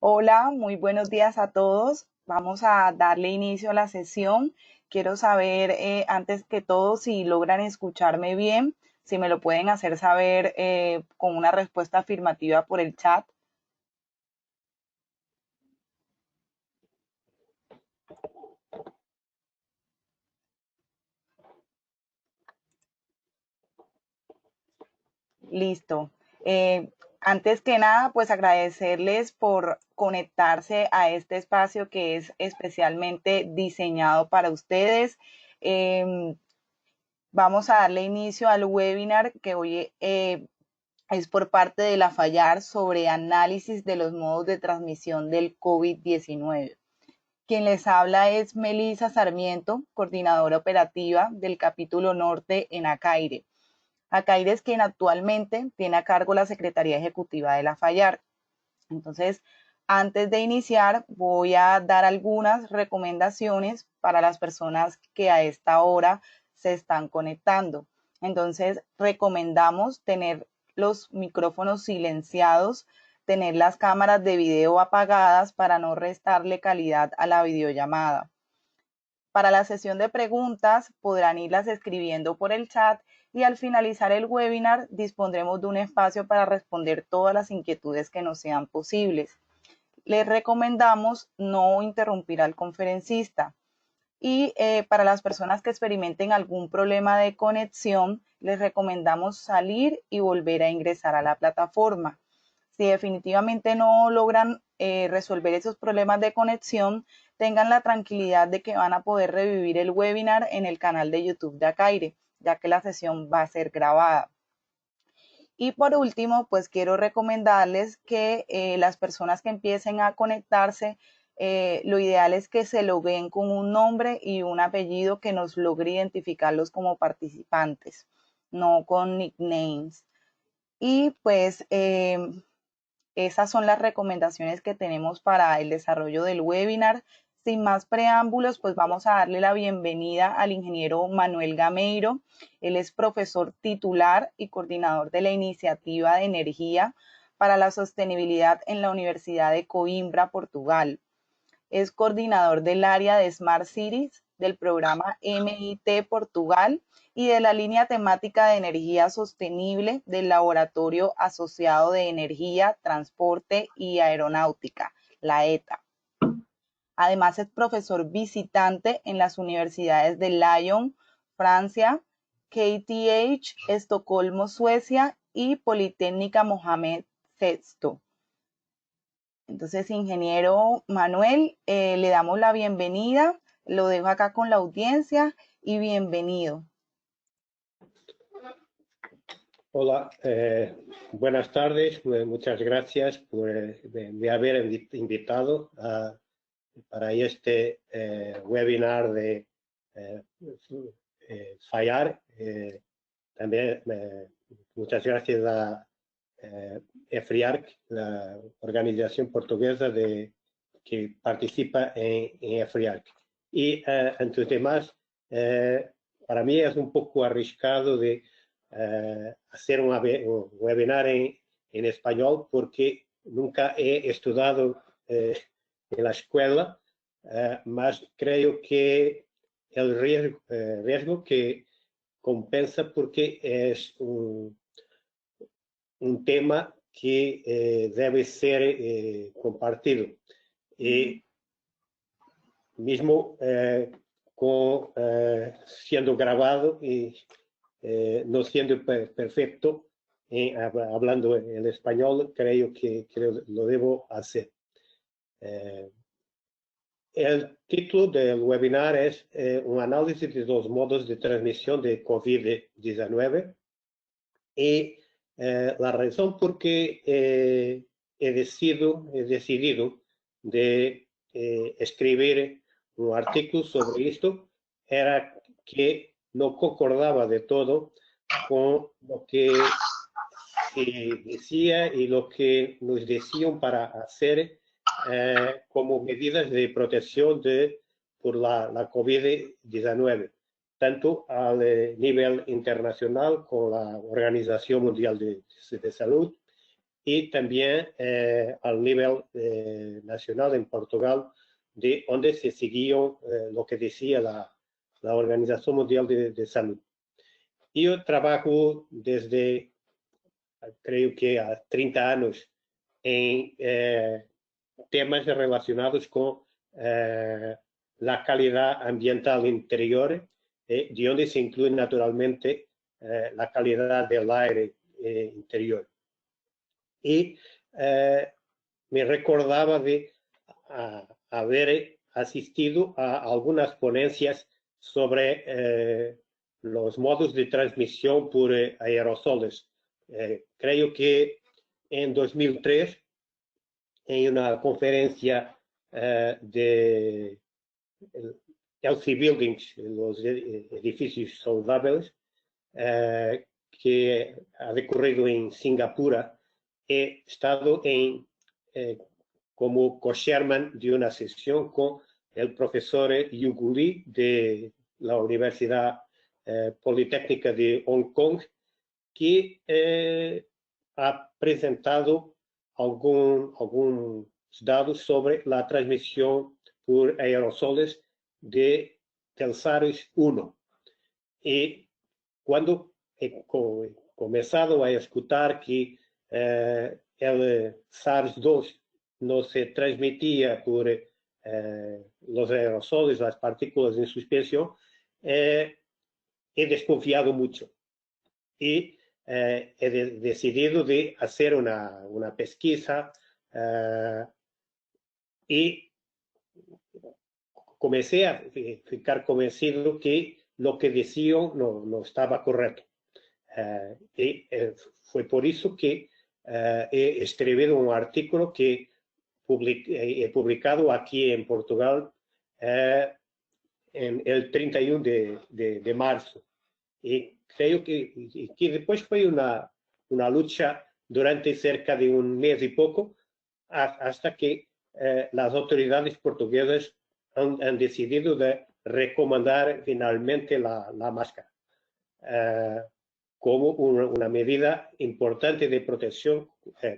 Hola, muy buenos días a todos. Vamos a darle inicio a la sesión. Quiero saber, antes que todo, si logran escucharme bien, si me lo pueden hacer saber con una respuesta afirmativa por el chat. Listo. Antes que nada, pues agradecerles por conectarse a este espacio que es especialmente diseñado para ustedes. Em, Vamos a darle inicio al webinar que hoy es por parte de la FAYAR sobre análisis de los modos de transmisión del COVID-19. Quien les habla es Melisa Sarmiento, coordinadora operativa del capítulo norte en Acaire. Acaire es quien actualmente tiene a cargo la Secretaría Ejecutiva de la FAYAR. Entonces, antes de iniciar, voy a dar algunas recomendaciones para las personas que a esta hora se están conectando. Entonces, recomendamos tener los micrófonos silenciados, tener las cámaras de video apagadas para no restarle calidad a la videollamada. Para la sesión de preguntas podrán irlas escribiendo por el chat y al finalizar el webinar dispondremos de un espacio para responder todas las inquietudes que nos sean posibles. Les recomendamos no interrumpir al conferencista y para las personas que experimenten algún problema de conexión, les recomendamos salir y volver a ingresar a la plataforma. Si definitivamente no logran resolver esos problemas de conexión, tengan la tranquilidad de que van a poder revivir el webinar en el canal de YouTube de Acaire, ya que la sesión va a ser grabada. Y por último, pues quiero recomendarles que las personas que empiecen a conectarse, lo ideal es que se logueen con un nombre y un apellido que nos logre identificarlos como participantes, no con nicknames. Y pues esas son las recomendaciones que tenemos para el desarrollo del webinar. Sin más preámbulos, pues vamos a darle la bienvenida al ingeniero Manuel Gameiro. Él es profesor titular y coordinador de la Iniciativa de Energía para la Sostenibilidad en la Universidad de Coimbra, Portugal. Es coordinador del área de Smart Cities del programa MIT Portugal y de la línea temática de energía sostenible del Laboratorio Asociado de Energía, Transporte y Aeronáutica, la ETA. Además es profesor visitante en las universidades de Lyon, Francia, KTH, Estocolmo, Suecia y Politécnica Mohamed VI. Entonces, ingeniero Manuel, le damos la bienvenida, lo dejo acá con la audiencia y bienvenido. Hola, buenas tardes. Muchas gracias por de haber invitado para este webinar de FAYAR. También muchas gracias a EFRIARC, la organización portuguesa que participa en EFRIARC. Y entre demás, para mí es un poco arriscado de hacer un webinar en español porque nunca he estudiado en la escuela, mas creo que el riesgo que compensa porque es un tema que debe ser compartido. Y mismo siendo grabado y no siendo perfecto hablando en español, creo que lo debo hacer. El título del webinar es un análisis de los modos de transmisión de COVID-19 y la razón por qué he decidido de escribir un artículo sobre esto era que no concordaba de todo con lo que se decía y lo que nos decían para hacer como medidas de protección por la COVID-19, tanto a nivel internacional con la Organización Mundial de Salud y también al nivel nacional en Portugal, de donde se siguió lo que decía la Organización Mundial de Salud. Yo trabajo desde, creo que a 30 años, en temas relacionados con la calidad ambiental interior, de donde se incluye naturalmente la calidad del aire interior. Y me recordaba de haber asistido a algunas ponencias sobre los modos de transmisión por aerosoles. Creo que en 2003, en una conferencia de healthy buildings, los edificios saludables, que ha decorrido en Singapur, he estado como co-chairman de una sesión con el profesor Hugo Lee de la Universidad Politécnica de Hong Kong, que ha presentado algunos dados sobre la transmisión por aerosoles del SARS-1. Y cuando he comenzado a escuchar que el SARS-2 no se transmitía por los aerosoles, las partículas en suspensión, he desconfiado mucho. Y he decidido de hacer una pesquisa y comencé a ficar convencido que lo que decía no estaba correcto. Y fue por eso que he escrito un artículo que he publicado aquí en Portugal en el 31 de marzo. Y creo que después fue una lucha durante cerca de un mes y poco, hasta que las autoridades portuguesas han decidido de recomendar finalmente la máscara como una medida importante de protección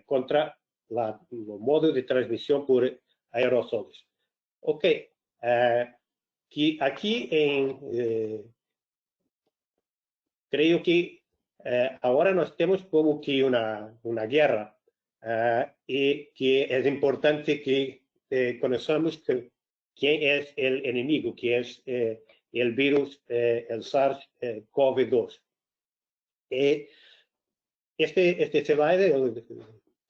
contra los modos de transmisión por aerosoles. Ok, aquí creo que ahora nos tenemos como que una guerra y que es importante que conozcamos quién es el enemigo, que es el virus, el SARS-CoV-2. Este slide, el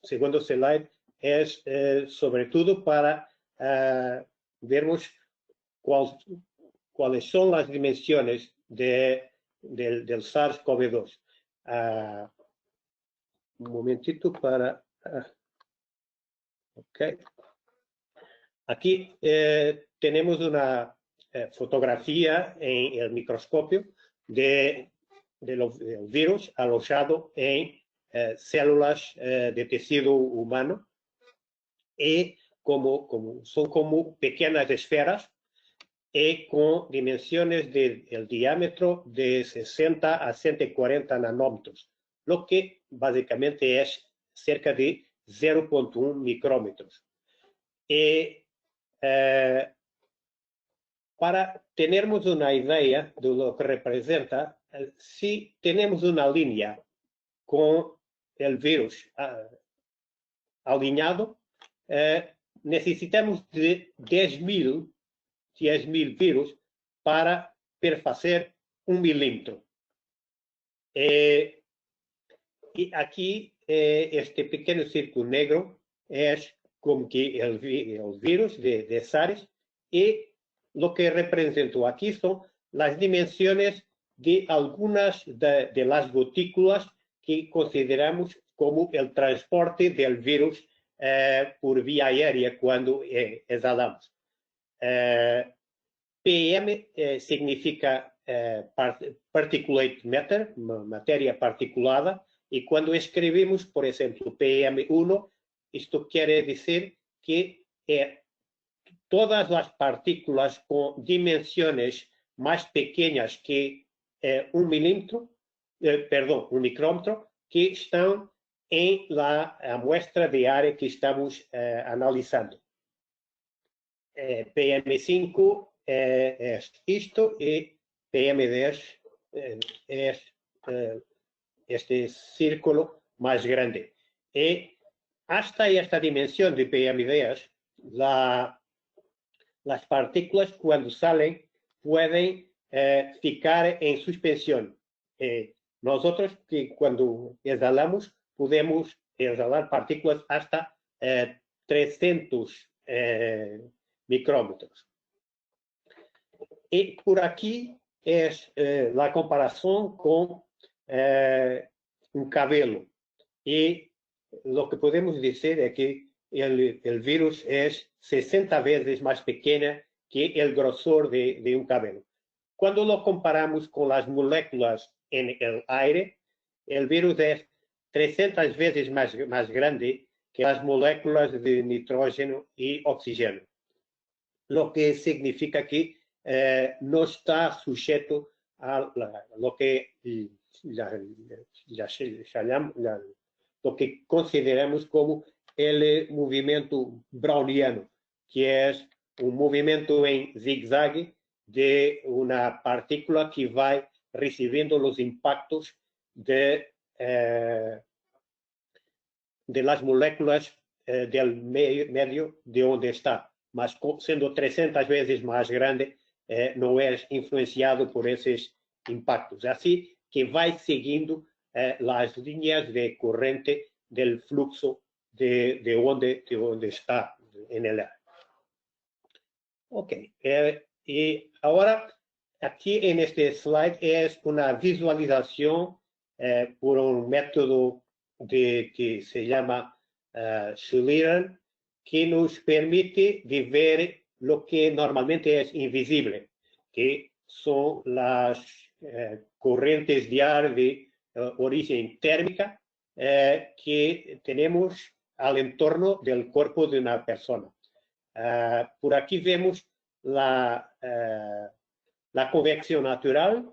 segundo slide, es sobre todo para vermos cuáles son las dimensiones del SARS-CoV-2. Un momentito para... ok. Aquí tenemos una fotografía en el microscopio del virus alojado en células de tejido humano y son como pequeñas esferas y con dimensiones del diámetro de 60 a 140 nanómetros, lo que básicamente es cerca de 0.1 micrómetros. Y para tenermos una idea de lo que representa, si tenemos una línea con el virus alineado, necesitamos de 10.000 virus para perfacer 1 milímetro. Y aquí este pequeño círculo negro es como que el virus de SARS, y lo que represento aquí son las dimensiones de algunas de las gotículas que consideramos como el transporte del virus por vía aérea cuando exhalamos. PM significa particulate matter, materia particulada, y cuando escribimos, por ejemplo, PM1, esto quiere decir que todas las partículas con dimensiones más pequeñas que 1 milímetro, un micrómetro, que están en la muestra de área que estamos analizando. PM5 es esto y PM10 es este círculo más grande. Y hasta esta dimensión de PM10, las partículas cuando salen pueden ficar en suspensión. Nosotros que cuando exhalamos podemos exhalar partículas hasta 300 micrómetros. Y por aquí es la comparación con un cabello. Y lo que podemos decir es que el virus es 60 veces más pequeño que el grosor de un cabello. Cuando lo comparamos con las moléculas en el aire, el virus es 300 veces más grande que las moléculas de nitrógeno y oxígeno, lo que significa que no está sujeto a lo que lo que consideramos como el movimiento browniano, que es un movimiento en zigzag de una partícula que va recibiendo los impactos de las moléculas del medio de donde está, mas siendo 300 veces más grande, no es influenciado por esos impactos. Así que va siguiendo las líneas de corriente del flujo de donde está en el aire. Ok, y ahora aquí en este slide es una visualización por un método que se llama Schlieren, que nos permite de ver lo que normalmente es invisible, que son las corrientes de aire de origen térmica que tenemos al entorno del cuerpo de una persona. Por aquí vemos la convección natural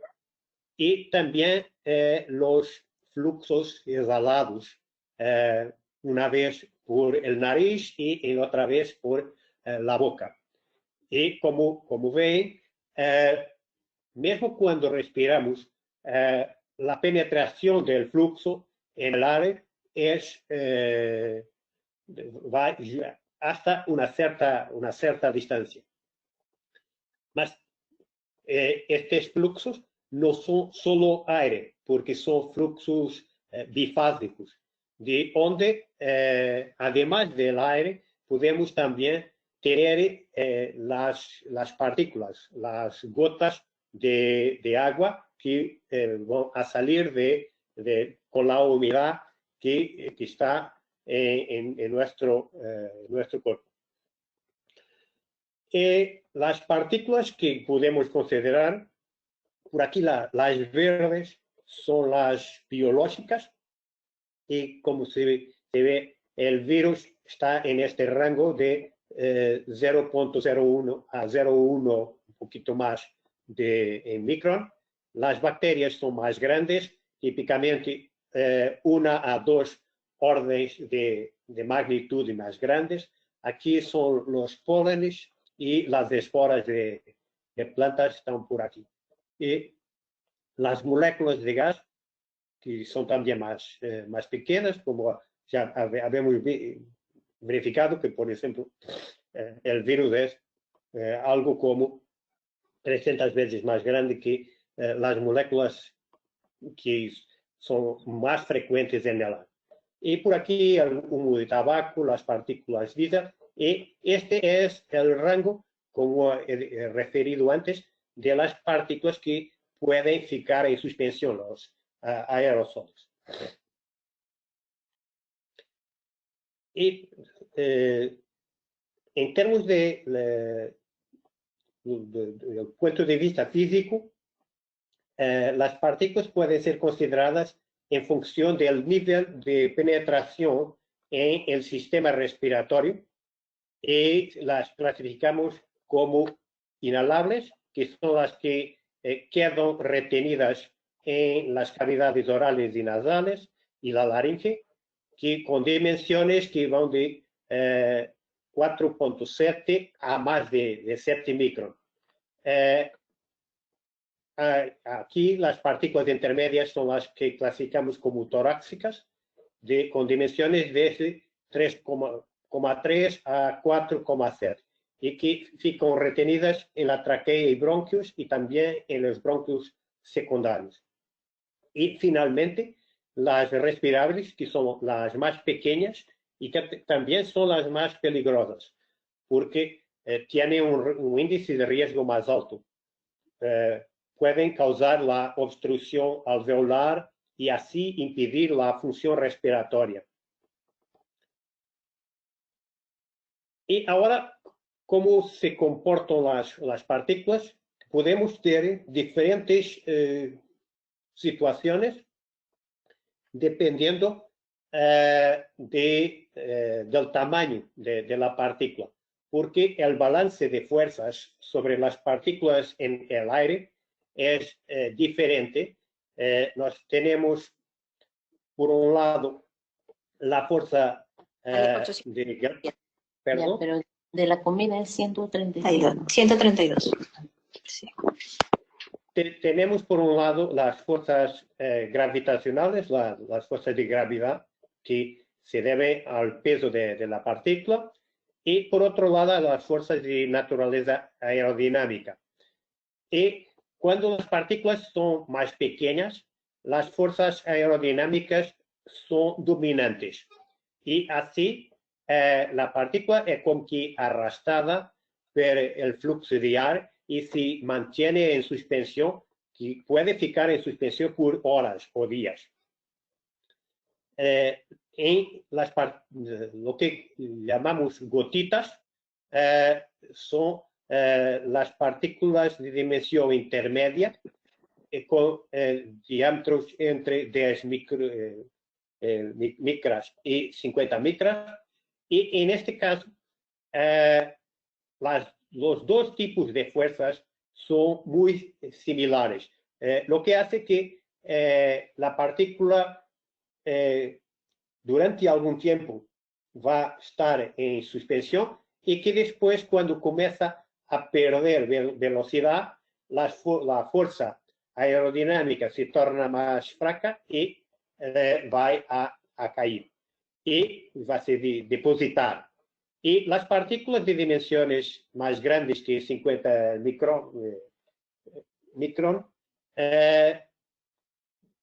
y también los fluxos exhalados, una vez por el nariz y otra vez por la boca. Y como ven, mismo cuando respiramos, la penetración del flujo en el aire va hasta una cierta distancia. Mas estos fluxos no son solo aire, porque son fluxos bifásicos, de donde, además del aire, podemos también tener las partículas, las gotas de agua que van a salir con la humedad que está en nuestro cuerpo. Las partículas que podemos considerar, por aquí las verdes son las biológicas, y como se ve, el virus está en este rango de 0.01 a 0.1, un poquito más en micron. Las bacterias son más grandes, típicamente 1 a 2 órdenes de magnitud más grandes. Aquí son los pólenes y las esporas de plantas están por aquí. Y las moléculas de gas, que son también más pequeñas, como ya habíamos verificado que, por ejemplo, el virus es algo como 300 veces más grande que las moléculas que son más frecuentes en el aire. Y por aquí el humo de tabaco, las partículas lisas, y este es el rango, como he referido antes, de las partículas que pueden ficar en suspensión, los aerosoles. Y en términos del punto de vista físico, las partículas pueden ser consideradas en función del nivel de penetración en el sistema respiratorio, y las clasificamos como inhalables, que son las que quedan retenidas en las cavidades orales y nasales y la laringe, que con dimensiones que van de 4.7 a más de 7 micron. Aquí las partículas intermedias son las que clasificamos como torácicas, con dimensiones desde 3,3 a 4,7 y que ficam retenidas en la traquea y bronquios y también en los bronquios secundarios. Y finalmente, las respirables, que son las más pequeñas y que también son las más peligrosas, porque tienen un índice de riesgo más alto. Pueden causar la obstrucción alveolar y así impedir la función respiratoria. Y ahora, ¿cómo se comportan las partículas? Podemos tener diferentes situaciones dependiendo del tamaño de la partícula, porque el balance de fuerzas sobre las partículas en el aire es diferente. Nos tenemos, por un lado, la fuerza perdón. Ya, pero de la comida es 132. 132. Sí. Tenemos por un lado las fuerzas gravitacionales, las fuerzas de gravedad, que se deben al peso de la partícula, y por otro lado las fuerzas de naturaleza aerodinámica. Y cuando las partículas son más pequeñas, las fuerzas aerodinámicas son dominantes. Y así la partícula es como que arrastrada por el flujo de aire y se mantiene en suspensión, que puede ficar en suspensión por horas o días. En lo que llamamos gotitas son las partículas de dimensión intermedia con diámetros entre 10 micras y 50 micras. Y en este caso, los dos tipos de fuerzas son muy similares, lo que hace que la partícula durante algún tiempo va a estar en suspensión y que después, cuando comienza a perder velocidad, la fuerza aerodinámica se torna más fraca y va a caer y va a se depositar. Y las partículas de dimensiones más grandes que 50 micron,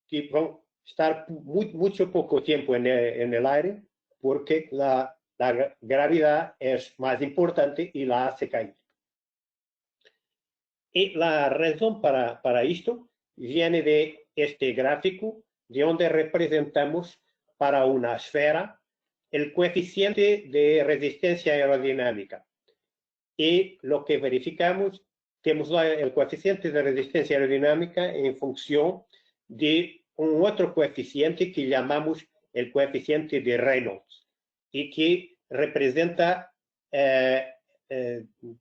que van a estar mucho poco tiempo en el aire, porque la gravedad es más importante y la hace caer. Y la razón para esto viene de este gráfico, de donde representamos para una esfera el coeficiente de resistencia aerodinámica. Y lo que verificamos, tenemos el coeficiente de resistencia aerodinámica en función de un otro coeficiente que llamamos el coeficiente de Reynolds y que representa,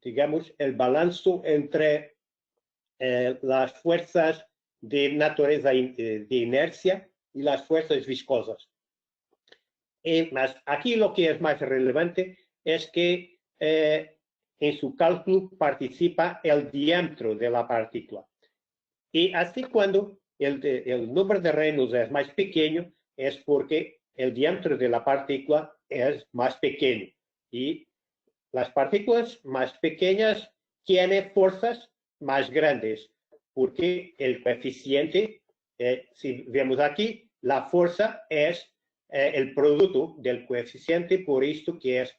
digamos, el balance entre las fuerzas de naturaleza de inercia y las fuerzas viscosas. Mas aquí lo que es más relevante es que en su cálculo participa el diámetro de la partícula. Y así cuando el número de Reynolds es más pequeño, es porque el diámetro de la partícula es más pequeño. Y las partículas más pequeñas tienen fuerzas más grandes, porque el coeficiente, si vemos aquí, la fuerza es el producto del coeficiente, por esto que es,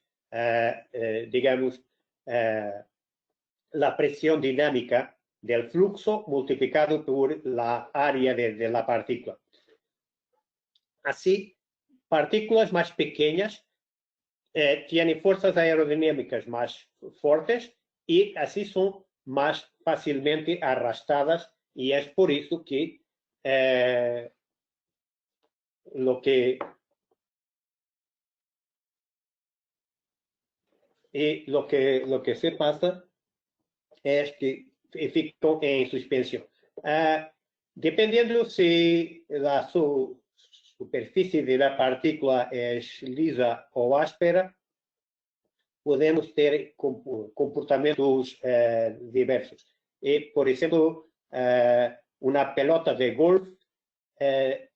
digamos, la presión dinámica del flujo multiplicado por la área de la partícula. Así, partículas más pequeñas tienen fuerzas aerodinámicas más fuertes y así son más fácilmente arrastradas, y es por eso que lo que se pasa es que efecto en suspensión. Dependiendo si superfície da partícula é lisa ou áspera, podemos ter comportamentos diversos. E, por exemplo, uma pelota de golfe é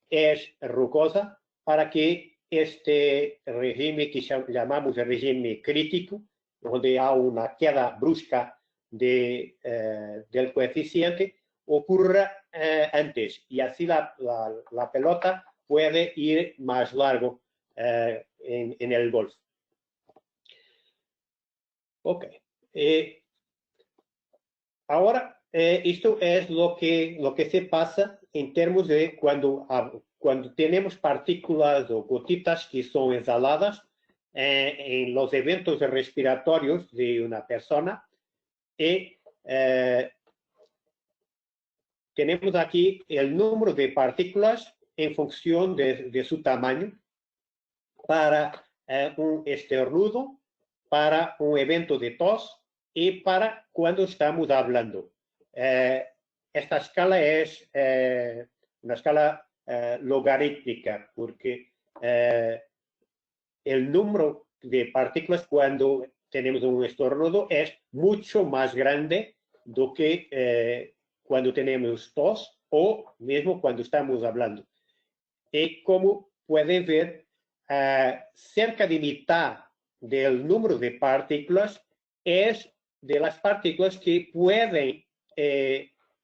rugosa para que este regime que chamamos de regime crítico, onde há uma queda brusca del coeficiente, ocurra antes, y así la pelota puede ir más largo en el golf. Ok. Ahora, esto es lo que se pasa en términos de cuando tenemos partículas o gotitas que son exhaladas en los eventos respiratorios de una persona. Y tenemos aquí el número de partículas en función de su tamaño para un estornudo, para un evento de tos y para cuando estamos hablando. Esta escala es una escala logarítmica porque el número de partículas cuando tenemos un estornudo es mucho más grande do que cuando tenemos tos o mismo cuando estamos hablando. Y como pueden ver, cerca de mitad del número de partículas es de las partículas que pueden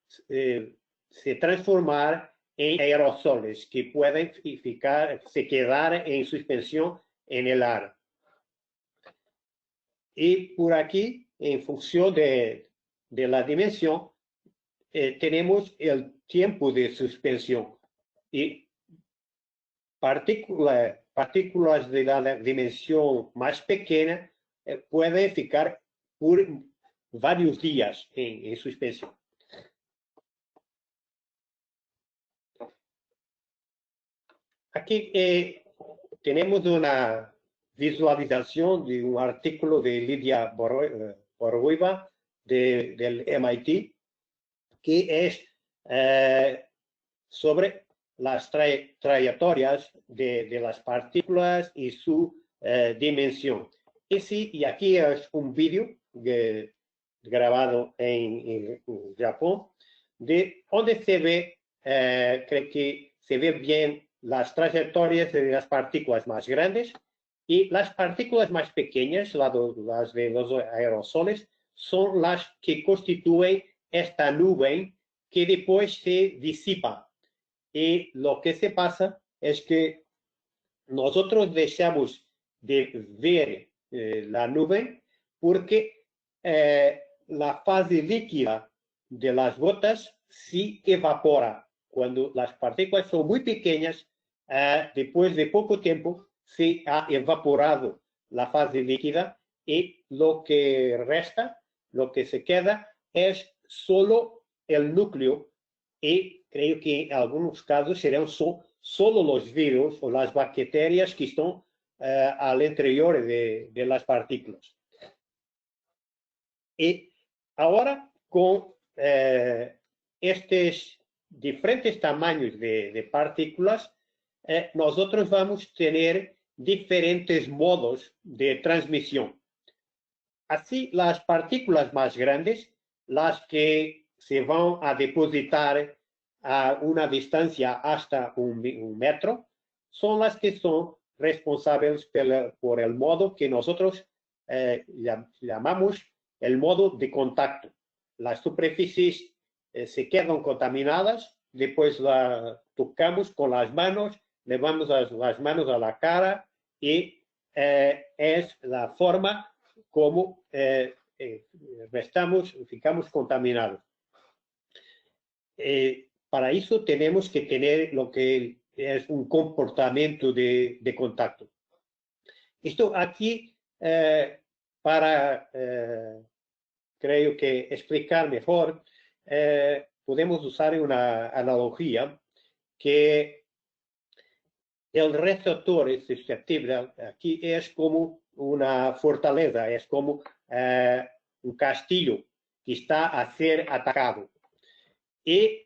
se transformar en aerosoles, que pueden se quedar en suspensión en el aire. Y por aquí, en función de la dimensión, tenemos el tiempo de suspensión. Y partículas de la dimensión más pequeña pueden ficar por varios días en suspensión. Aquí tenemos una visualización de un artículo de Lidia Boroviva del MIT, que es sobre las trayectorias de las partículas y su dimensión. Y aquí es un vídeo grabado en Japón, de donde se ve, creo que se ve bien las trayectorias de las partículas más grandes y las partículas más pequeñas, las de los aerosoles, son las que constituyen esta nube que después se disipa. Y lo que se pasa es que nosotros dejamos de ver la nube porque la fase líquida de las gotas se evapora. Cuando las partículas son muy pequeñas, después de poco tiempo se ha evaporado la fase líquida y lo que resta, lo que se queda, es solo el núcleo y creo que en algunos casos serán solo los virus o las bacterias que están al interior de las partículas. Y ahora con estos diferentes tamaños de partículas, nosotros vamos a tener diferentes modos de transmisión. Así, las partículas más grandes, las que se van a depositar a una distancia hasta un metro, son las que son responsables por el modo que nosotros llamamos el modo de contacto. Las superficies se quedan contaminadas, después la tocamos con las manos, llevamos las manos a la cara y es la forma como ficamos contaminados. Para eso tenemos que tener lo que es un comportamiento de contacto. Esto aquí, para, creo que explicar mejor, podemos usar una analogía que el receptor susceptible aquí es como una fortaleza, es como un castillo que está a ser atacado. Y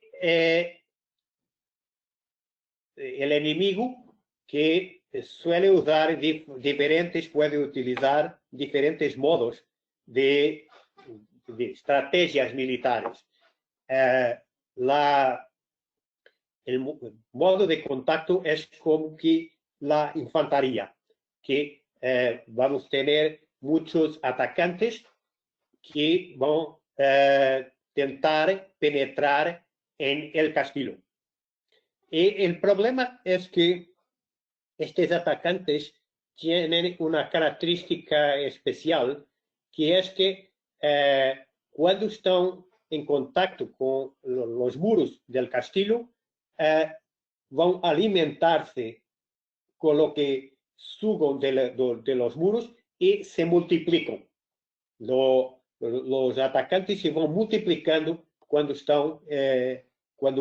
el enemigo que suele usar puede utilizar diferentes modos de estrategias militares. El modo de contacto es como que la infantería, que vamos a tener muchos atacantes que van a intentar penetrar en el castillo. Y el problema es que estos atacantes tienen una característica especial, que es que cuando están en contacto con los muros del castillo, van a alimentarse con lo que suben de los muros y se multiplican. Los atacantes se van multiplicando cuando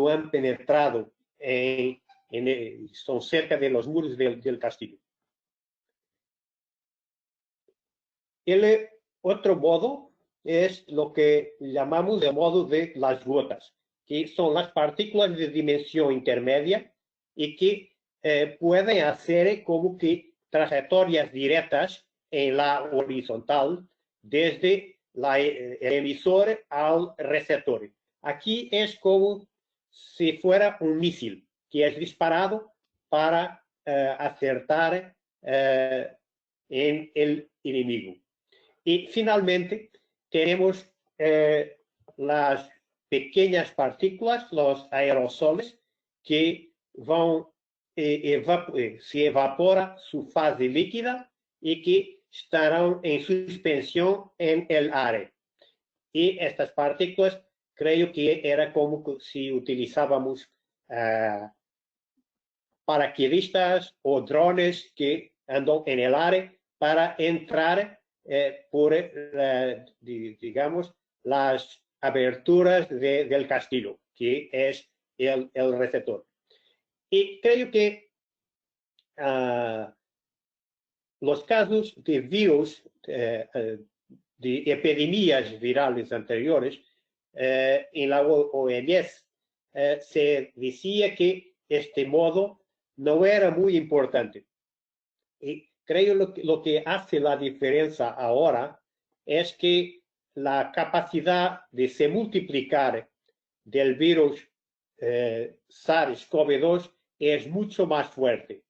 han penetrado son cerca de los muros del castillo. El otro modo es lo que llamamos el modo de las gotas, que son las partículas de dimensión intermedia y que pueden hacer como que trayectorias directas en la horizontal desde el emisor al receptor. Aquí es como si fuera un misil que es disparado para acertar en el enemigo. Y finalmente tenemos las pequeñas partículas, los aerosoles, que van se evapora su fase líquida y que estarán en suspensión en el aire. Y estas partículas creo que era como si utilizábamos paracaidistas o drones que andan en el aire para entrar por, digamos, las aberturas del castillo, que es el receptor. Y creo que los casos de virus, de epidemias virales anteriores, en la OMS se decía que este modo no era muy importante. Y creo lo que hace la diferencia ahora es que la capacidad de se multiplicar del virus SARS-CoV-2 es mucho más fuerte.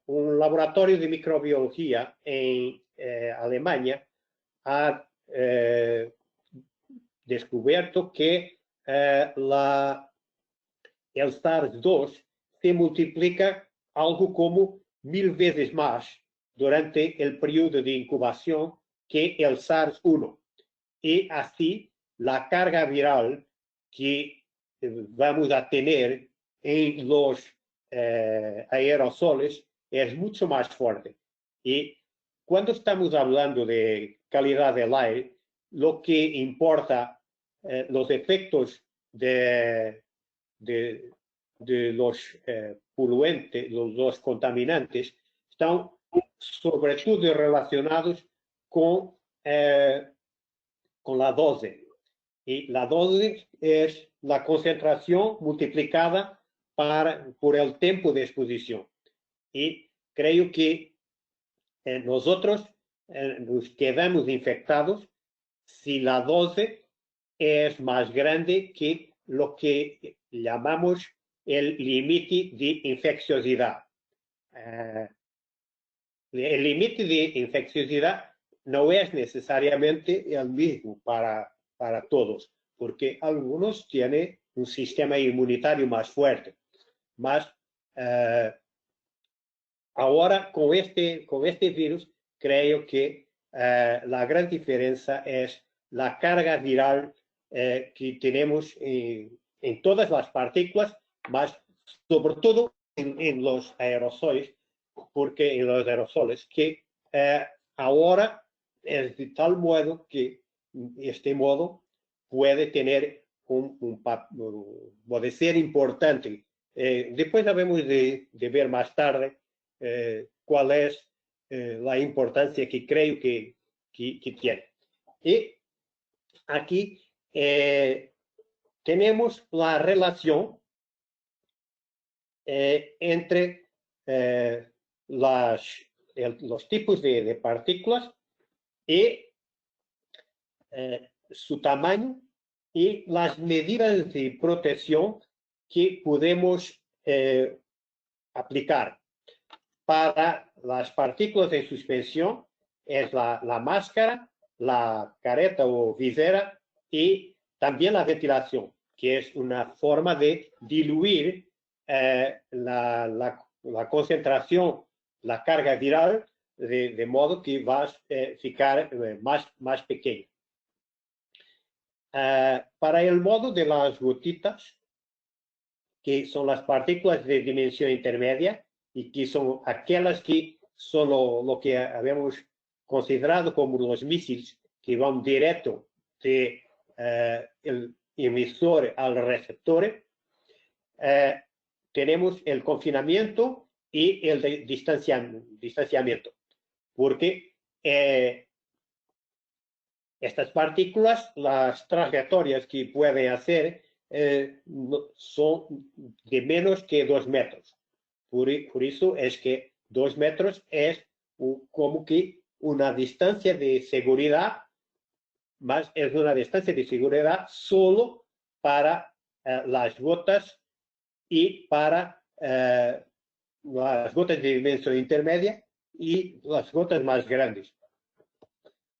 Un laboratorio de microbiología en Alemania ha descubierto que el SARS-2 se multiplica algo como 1000 veces más durante el periodo de incubación que el SARS-1. Y así la carga viral que vamos a tener en los aerosoles es mucho más fuerte. Y cuando estamos hablando de calidad del aire, lo que importa, los efectos de los poluentes, los contaminantes, están sobre todo relacionados con la dosis. Y la dosis es la concentración multiplicada por el tiempo de exposición. Y creo que nosotros nos quedamos infectados si la dosis es más grande que lo que llamamos el límite de infecciosidad. El límite de infecciosidad no es necesariamente el mismo para todos, porque algunos tienen un sistema inmunitario más fuerte. Más ahora con este virus creo que la gran diferencia es la carga viral que tenemos en todas las partículas, más sobre todo en los aerosoles, porque en los aerosoles que ahora es de tal modo que este modo puede tener puede ser importante. Después debemos de ver más tarde cuál es la importancia que creo que tiene. Y aquí tenemos la relación entre los tipos de partículas y su tamaño y las medidas de protección que podemos aplicar. Para las partículas en suspensión es la máscara, la careta o visera y también la ventilación, que es una forma de diluir la concentración, la carga viral, de modo que va a ficar más pequeño. Para el modo de las gotitas, que son las partículas de dimensión intermedia y que son aquellas que son lo que habíamos considerado como los misiles, que van directo del emisor al receptor, tenemos el confinamiento y el distanciamiento, porque estas partículas, las trayectorias que pueden hacer son de menos que 2 metros. Por eso es que 2 metros es como que una distancia de seguridad, más es una distancia de seguridad solo para las gotas y para las gotas de dimensión intermedia y las gotas más grandes.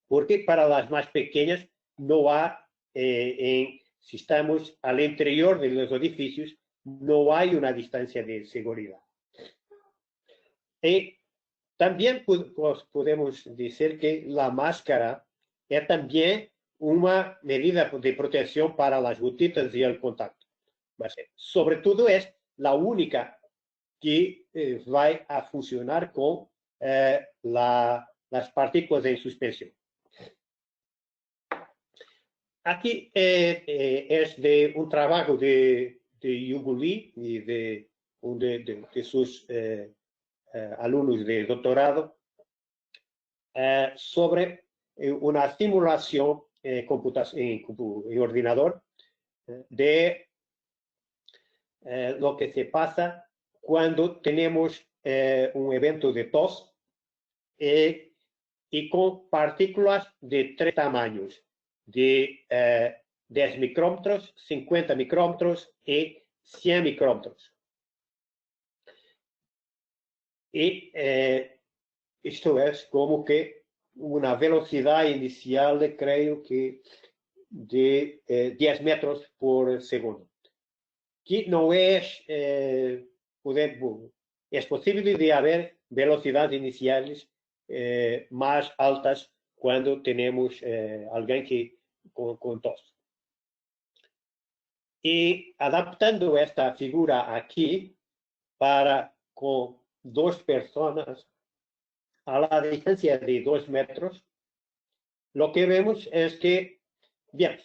Porque para las más pequeñas no va, si estamos al interior de los edificios, no hay una distancia de seguridad. Y también podemos decir que la máscara es también una medida de protección para las gotitas y el contacto. Sobre todo es la única que va a funcionar con las partículas en suspensión. Aquí es de un trabajo de Hugo Lee y de sus alumnos de doctorado sobre una simulación en ordenador de lo que se pasa cuando tenemos un evento de tos y con partículas de 3 tamaños, de 10 micrómetros, 50 micrómetros y 100 micrómetros. Y esto es como que una velocidad inicial, creo que de 10 metros por segundo. Que no es, es posible de haber velocidades iniciales más altas cuando tenemos alguien que con tos. Y adaptando esta figura aquí para con 2 personas a la distancia de 2 metros, lo que vemos es que, bien,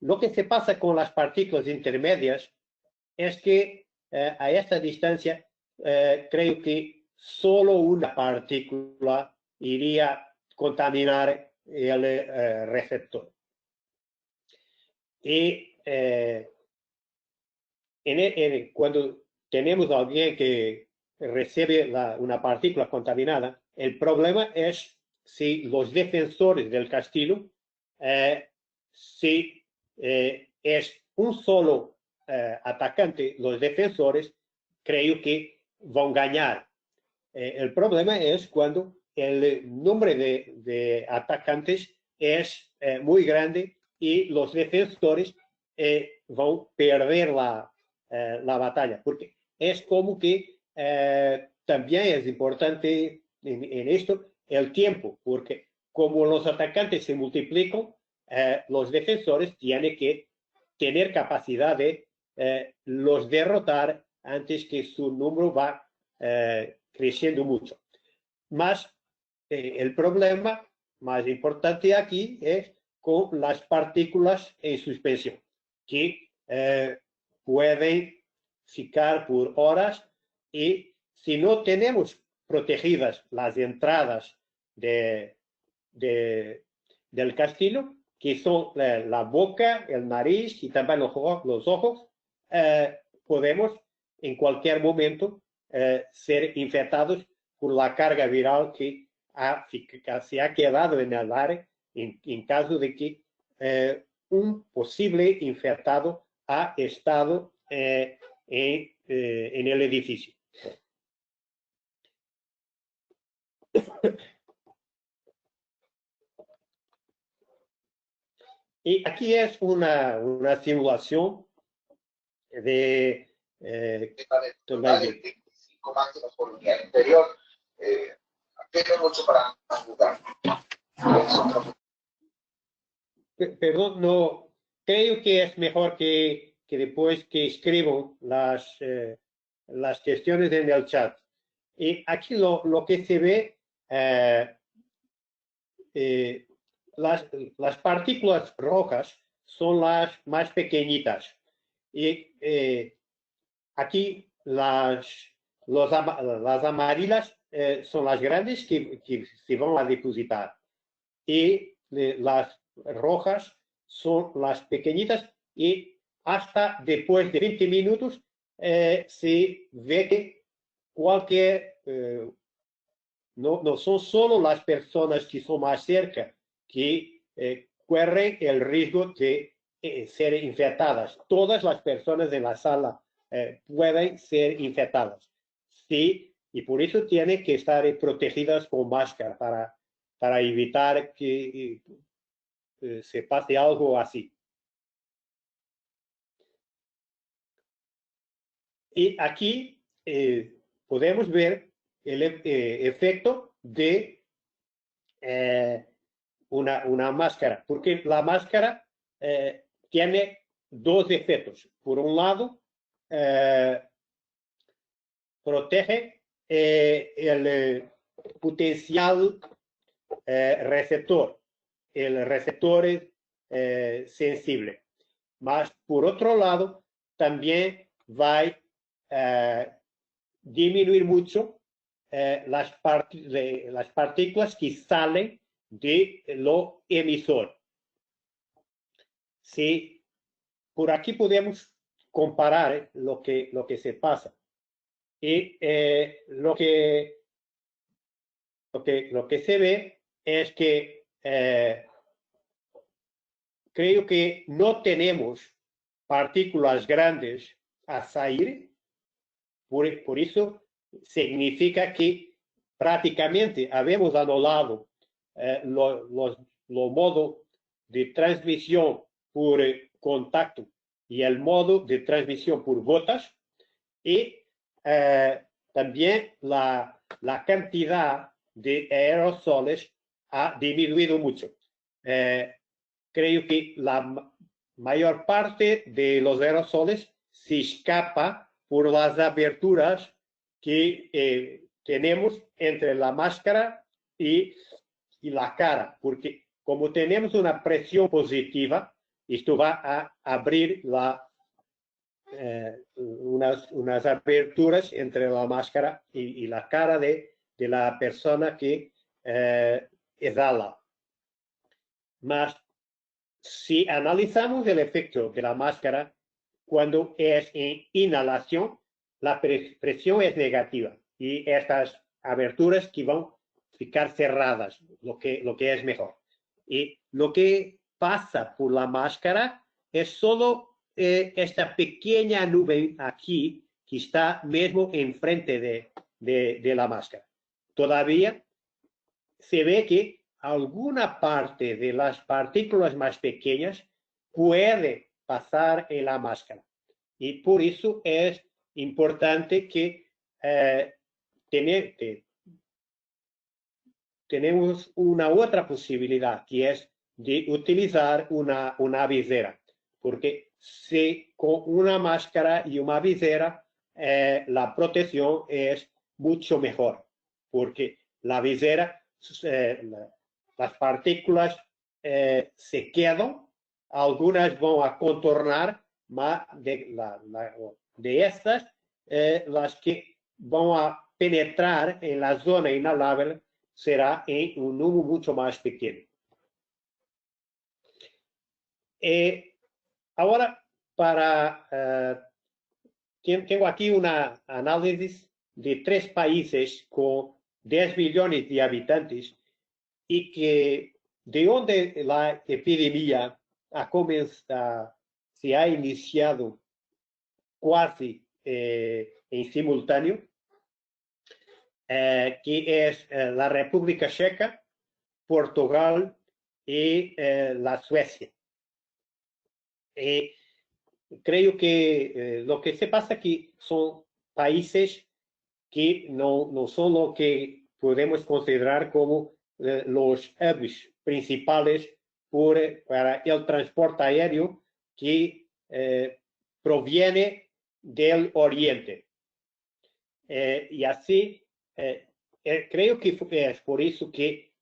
lo que se pasa con las partículas intermedias es que a esta distancia creo que solo una partícula iría a contaminar el receptor. Y cuando tenemos a alguien que recibe una partícula contaminada, el problema es si los defensores del castillo, si es un solo atacante, los defensores creo que van a ganar. El problema es cuando el número de atacantes es muy grande y los defensores van a perder la batalla, porque es como que también es importante en esto el tiempo, porque como los atacantes se multiplican, los defensores tienen que tener capacidad de los derrotar antes que su número va creciendo mucho. Más el problema más importante aquí es con las partículas en suspensión, que pueden ficar por horas y si no tenemos protegidas las entradas del castillo, que son la boca, el nariz y también los ojos, podemos en cualquier momento ser infectados por la carga viral que se ha quedado en el aire en caso de que un posible infectado ha estado en el edificio. Y aquí es una simulación de... total de 25 máquinas por unidad interior. Tiene mucho para jugar. Perdón, no, creo que es mejor que después que escribo las cuestiones en el chat. Y aquí lo que se ve, las partículas rojas son las más pequeñitas. Y aquí las amarillas son las grandes que se van a depositar. Y las rojas son las pequeñitas y hasta después de 20 minutos se ve que no son solo las personas que son más cerca que corren el riesgo de ser infectadas. Todas las personas en la sala pueden ser infectadas. Sí, y por eso tienen que estar protegidas con máscara para evitar que se pase algo así. Y aquí podemos ver el efecto de una máscara, porque la máscara tiene dos efectos. Por un lado, protege el potencial receptor. El receptor es sensible. Mas, por otro lado, también va a disminuir mucho las partículas que salen de lo emisor. Sí, por aquí podemos comparar lo que se pasa. Y lo que se ve es que creo que no tenemos partículas grandes a salir, por eso significa que prácticamente habemos anulado los modos de transmisión por contacto y el modo de transmisión por gotas, y también la cantidad de aerosoles ha disminuido mucho. Creo que la mayor parte de los aerosoles se escapa por las aberturas que tenemos entre la máscara y la cara, porque como tenemos una presión positiva, esto va a abrir unas aberturas entre la máscara y la cara de la persona que exhala. Mas si analizamos el efecto de la máscara cuando es en inhalación, la presión es negativa y estas aberturas que van a ficar cerradas, lo que es mejor. Y lo que pasa por la máscara es solo esta pequeña nube aquí que está mismo enfrente de la máscara. Todavía se ve que alguna parte de las partículas más pequeñas puede pasar en la máscara. Y por eso es importante que tenemos una otra posibilidad, que es de utilizar una visera. Porque si con una máscara y una visera la protección es mucho mejor. Porque la visera, las partículas se quedan, algunas van a contornar, más de estas, las que van a penetrar en la zona inhalable será en un número mucho más pequeño. Ahora, para tengo aquí una análisis de 3 países con 10 millones de habitantes y que de donde la epidemia se ha iniciado casi en simultáneo, que es la República Checa, Portugal y la Suecia. Creo que lo que se pasa aquí son países que no son lo que podemos considerar como los hubs principales para el transporte aéreo que proviene del Oriente. Y así, creo que es por eso que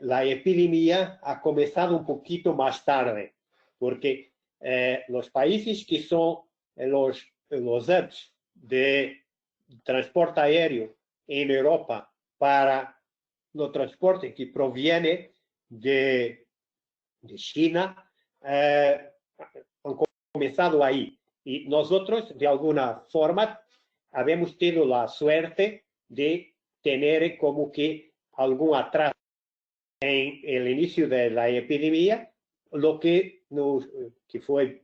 la epidemia ha comenzado un poquito más tarde, porque los países que son los hubs de transporte aéreo en Europa para el transporte que proviene de China, han comenzado ahí. Y nosotros, de alguna forma, habemos tenido la suerte de tener como que algún atraso en el inicio de la epidemia, lo que fue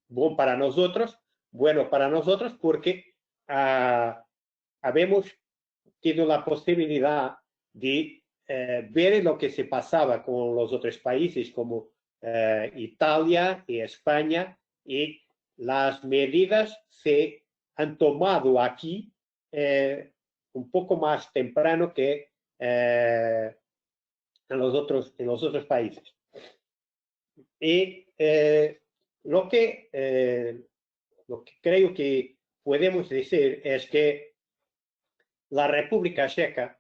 bueno para nosotros porque habemos tenido la posibilidad de ver lo que se pasaba con los otros países como Italia y España, y las medidas se han tomado aquí un poco más temprano que en los otros países. Y lo que creo que podemos decir es que la República Checa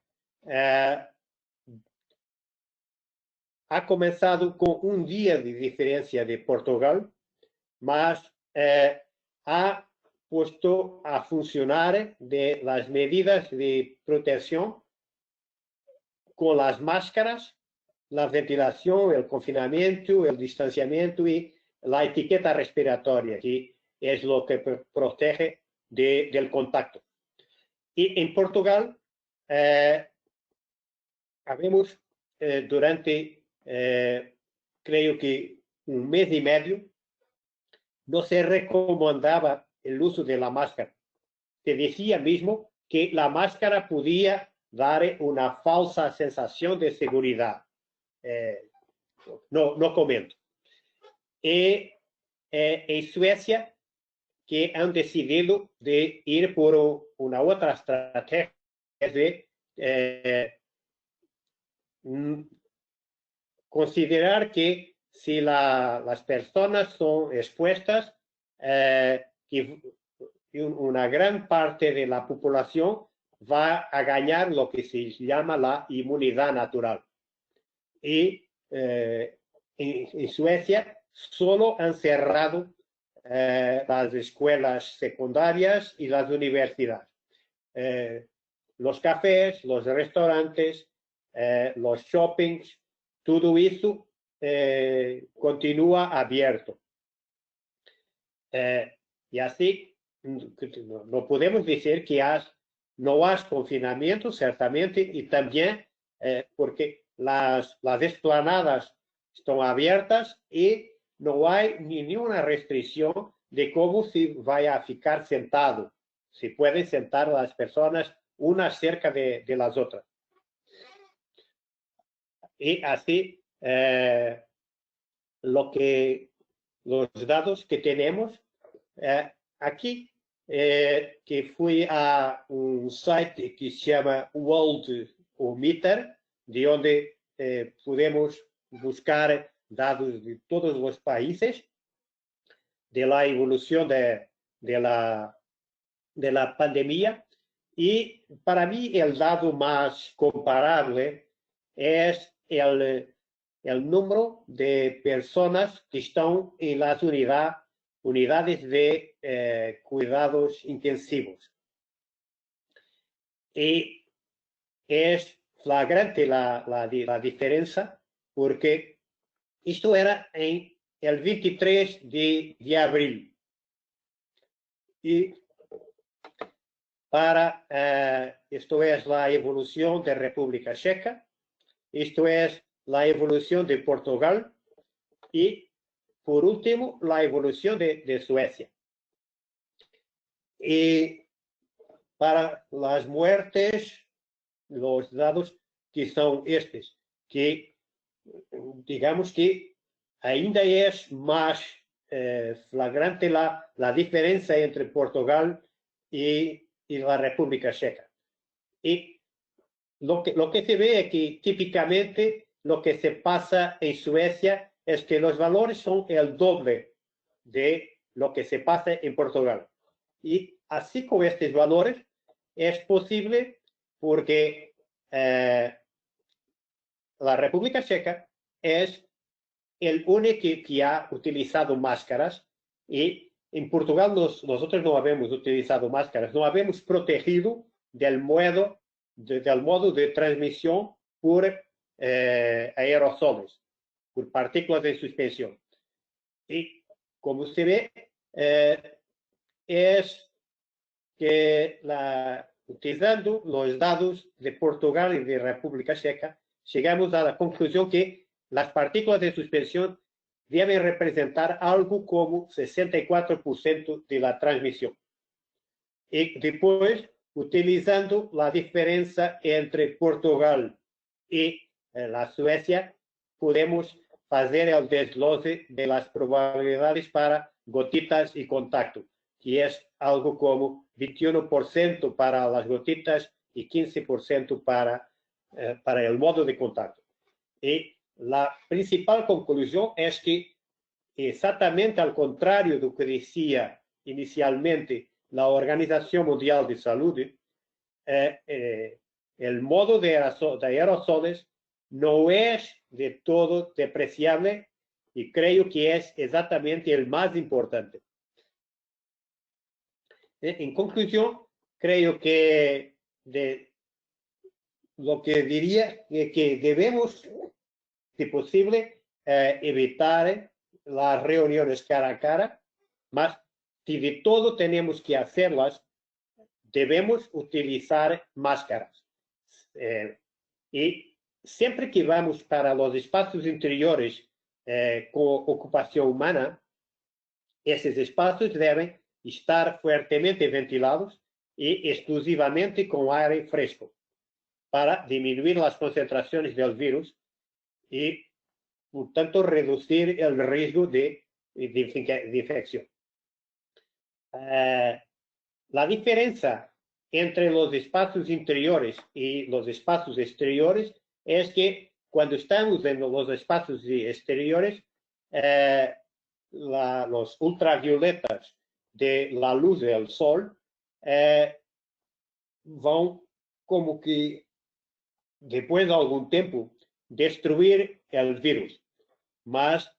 ha comenzado con un día de diferencia de Portugal, mas ha puesto a funcionar de las medidas de protección con las máscaras, la ventilación, el confinamiento, el distanciamiento y la etiqueta respiratoria, que es lo que protege del contacto. Y en Portugal, habemos durante, creo que un mes y medio, no se recomendaba el uso de la máscara. Se decía mismo que la máscara podía dar una falsa sensación de seguridad. No comento. Y en Suecia, que han decidido de ir por una otra estrategia de considerar que si las personas son expuestas, que una gran parte de la población va a ganar lo que se llama la inmunidad natural. Y en Suecia solo han cerrado las escuelas secundarias y las universidades. Los cafés, los restaurantes, los shoppings, todo eso continúa abierto. Y así no podemos decir que no hay confinamiento, ciertamente, y también porque las esplanadas están abiertas y no hay ninguna restricción de cómo se vaya a ficar sentado. Se pueden sentar las personas unas cerca de las otras. Y así, los datos que tenemos aquí, que fui a un site que se llama Worldometer, de donde podemos buscar datos de todos los países de la evolución de la pandemia. Y para mí el dato más comparable es el número de personas que están en las unidades de cuidados intensivos. Y es flagrante la diferencia, porque esto era en el 23 de abril. Y para, esto es la evolución de República Checa, esto es la evolución de Portugal y, por último, la evolución de Suecia. Y para las muertes, los dados que son estos, que digamos que ainda es más flagrante la diferencia entre Portugal y la República Checa. Y lo que se ve es que típicamente lo que se pasa en Suecia es que los valores son el doble de lo que se pasa en Portugal. Y así con estos valores es posible porque la República Checa es el único que ha utilizado máscaras y en Portugal nosotros no habíamos utilizado máscaras, no habíamos protegido del modo de transmisión por aerosoles, por partículas de suspensión. Y como se ve, es que utilizando los dados de Portugal y de República Checa, llegamos a la conclusión que las partículas de suspensión deben representar algo como 64% de la transmisión. Y después, utilizando la diferencia entre Portugal y la Suecia, podemos hacer el desglose de las probabilidades para gotitas y contacto, que es algo como 21% para las gotitas y 15% para el modo de contacto. Y la principal conclusión es que, exactamente al contrario de lo que decía inicialmente la Organización Mundial de Salud, el modo de aerosoles no es de todo despreciable y creo que es exactamente el más importante. En conclusión, creo que lo que diría es que debemos, si posible, evitar las reuniones cara a cara, mas si de todo tenemos que hacerlas, debemos utilizar máscaras. Y siempre que vamos para los espacios interiores con ocupación humana, esos espacios deben estar fuertemente ventilados y exclusivamente con aire fresco para disminuir las concentraciones del virus y, por tanto, reducir el riesgo de infección. La diferencia entre los espacios interiores y los espacios exteriores es que cuando estamos en los espacios exteriores, los ultravioletas de la luz del sol van como que después de algún tiempo destruir el virus, mas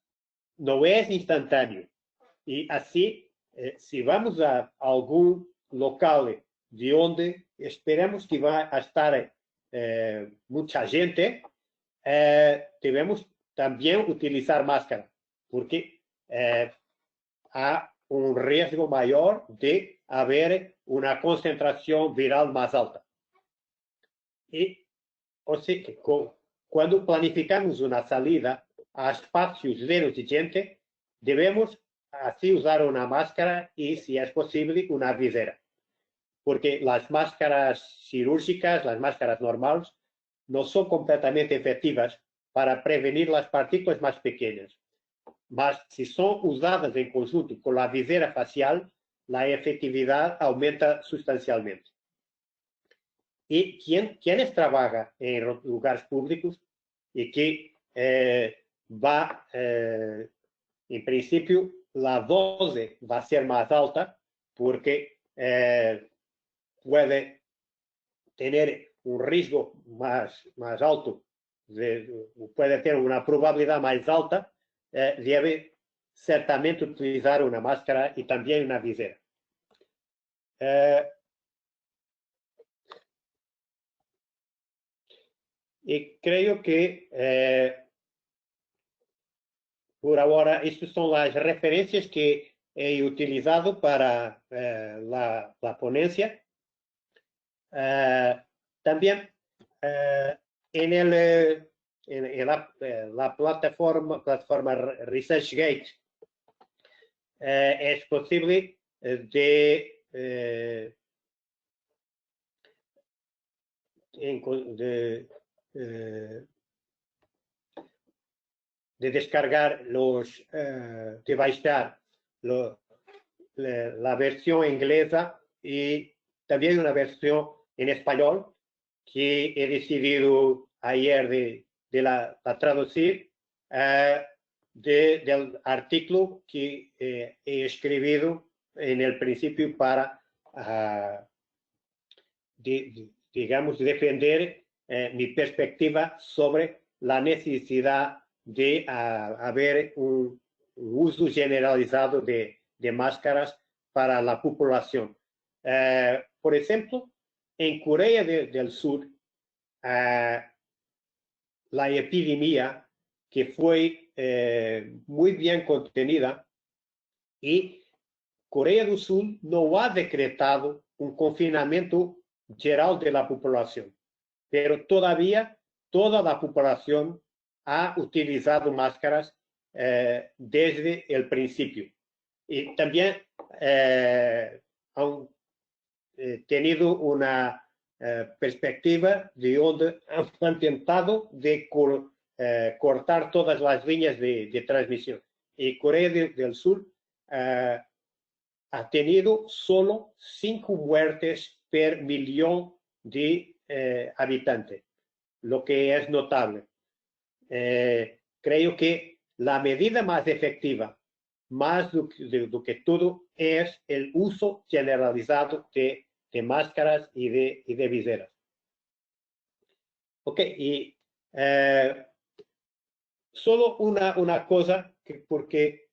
no es instantáneo. Y así, si vamos a algún local de donde esperamos que va a estar mucha gente, debemos también utilizar máscara, porque hay un riesgo mayor de haber una concentración viral más alta. Y, o sea, cuando planificamos una salida a espacios llenos de gente, debemos así usar una máscara y, si es posible, una visera. Porque las máscaras quirúrgicas, las máscaras normales, no son completamente efectivas para prevenir las partículas más pequeñas. Mas si son usadas en conjunto con la visera facial, la efectividad aumenta sustancialmente. Y quienes trabajan en lugares públicos y que en principio, la dosis va a ser más alta porque puede tener un riesgo más alto, puede tener una probabilidad más alta, debe certamente utilizar una máscara y también una visera. Y creo que por ahora estas son las referencias que he utilizado para la ponencia. También en la plataforma ResearchGate es posible de descargar de bajar la versión inglesa y también una versión en español que he decidido ayer de la traducir del artículo que he escrito en el principio para, digamos, defender mi perspectiva sobre la necesidad de haber un uso generalizado de máscaras para la población. Por ejemplo, en Corea del Sur, la epidemia que fue muy bien contenida y Corea del Sur no ha decretado un confinamiento general de la población, pero todavía toda la población ha utilizado máscaras desde el principio. Y también han tenido una perspectiva de donde han intentado de cortar todas las líneas de transmisión. Y Corea del Sur ha tenido solo 5 muertes por millón de habitantes, lo que es notable. Creo que la medida más efectiva, más do que todo, es el uso generalizado de máscaras y de viseras. Ok, y solo una cosa, porque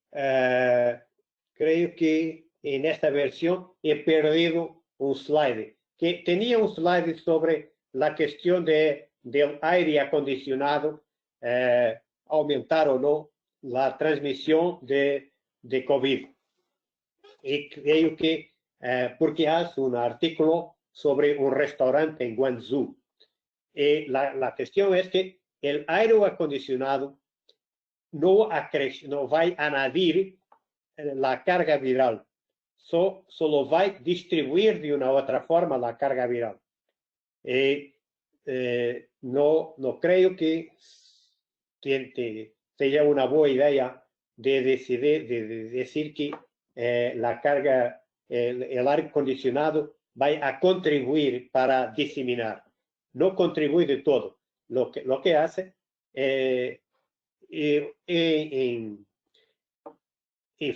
creo que en esta versión he perdido un slide, que tenía un slide sobre la cuestión del aire acondicionado, aumentar o no la transmisión de COVID. Y creo que, porque hace un artículo sobre un restaurante en Guangzhou. Y la cuestión es que el aire acondicionado no va a añadir la carga viral, solo va a distribuir de una u otra forma la carga viral. No creo que sea una buena idea de decir que la carga, el aire acondicionado va a contribuir para diseminar. No contribuye de todo. Lo que hace en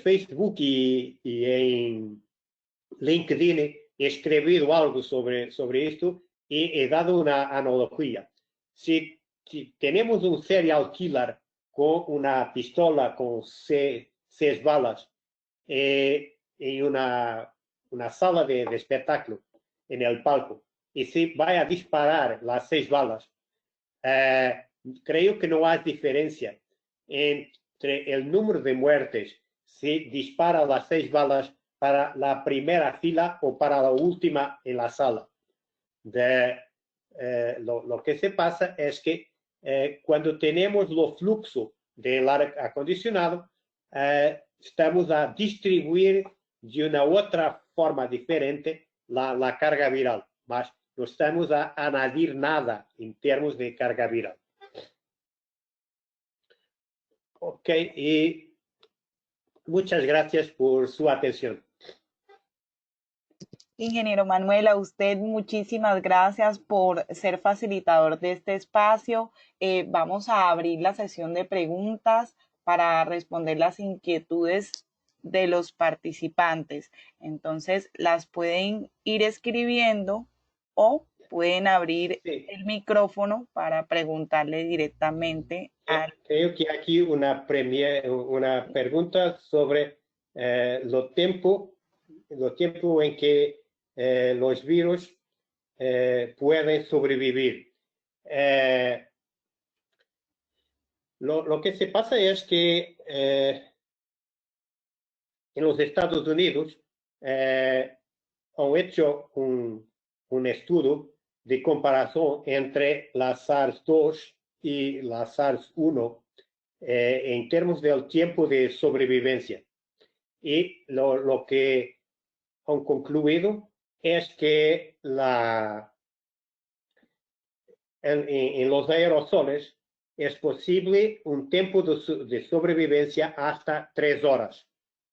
Facebook y en LinkedIn he escrito algo sobre esto y he dado una analogía. Si tenemos un serial killer con una pistola con 6 balas en una sala de espectáculo en el palco y si va a disparar las 6 balas, creo que no hay diferencia entre el número de muertes si dispara las 6 balas para la primera fila o para la última en la sala. Lo que se pasa es que cuando tenemos los fluxos del aire acondicionado, estamos a distribuir de una u otra forma diferente la carga viral, mas no estamos a añadir nada en términos de carga viral. Ok, y muchas gracias por su atención. Ingeniero Manuel, a usted muchísimas gracias por ser facilitador de este espacio. Vamos a abrir la sesión de preguntas para responder las inquietudes de los participantes. Entonces, las pueden ir escribiendo o pueden abrir el micrófono para preguntarle directamente al... Creo que aquí una pregunta sobre lo tiempo en que los virus pueden sobrevivir. Lo que se pasa es que en los Estados Unidos han hecho un un estudio de comparación entre la SARS-2 y la SARS-1 en términos del tiempo de sobrevivencia. Y lo que han concluido es que en los aerosoles es posible un tiempo de sobrevivencia hasta 3 horas,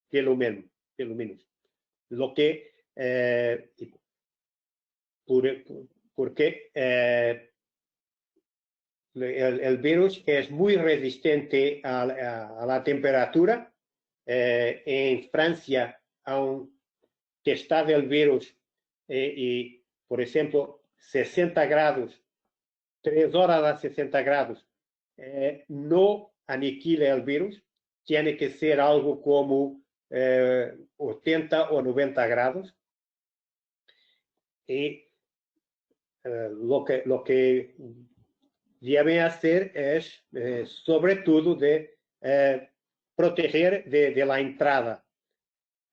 pelo menos. Lo que, porque el virus es muy resistente a la temperatura. En Francia han testado el virus y, por ejemplo, 60 grados, 3 horas a 60 grados, no aniquila el virus. Tiene que ser algo como 80 o 90 grados. Y lo que debe hacer es, sobre todo, de proteger de la entrada.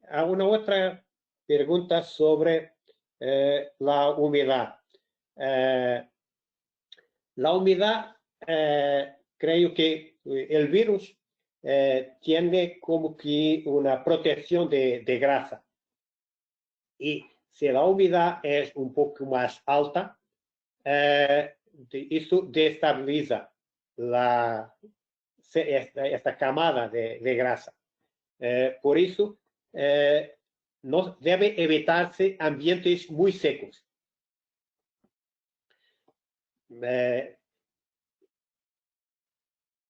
Hay una otra pregunta sobre la humedad. La humedad, creo que el virus tiene como que una protección de grasa. Y si la humedad es un poco más alta, eso destabiliza esta camada de grasa. Por eso, no debe evitarse ambientes muy secos.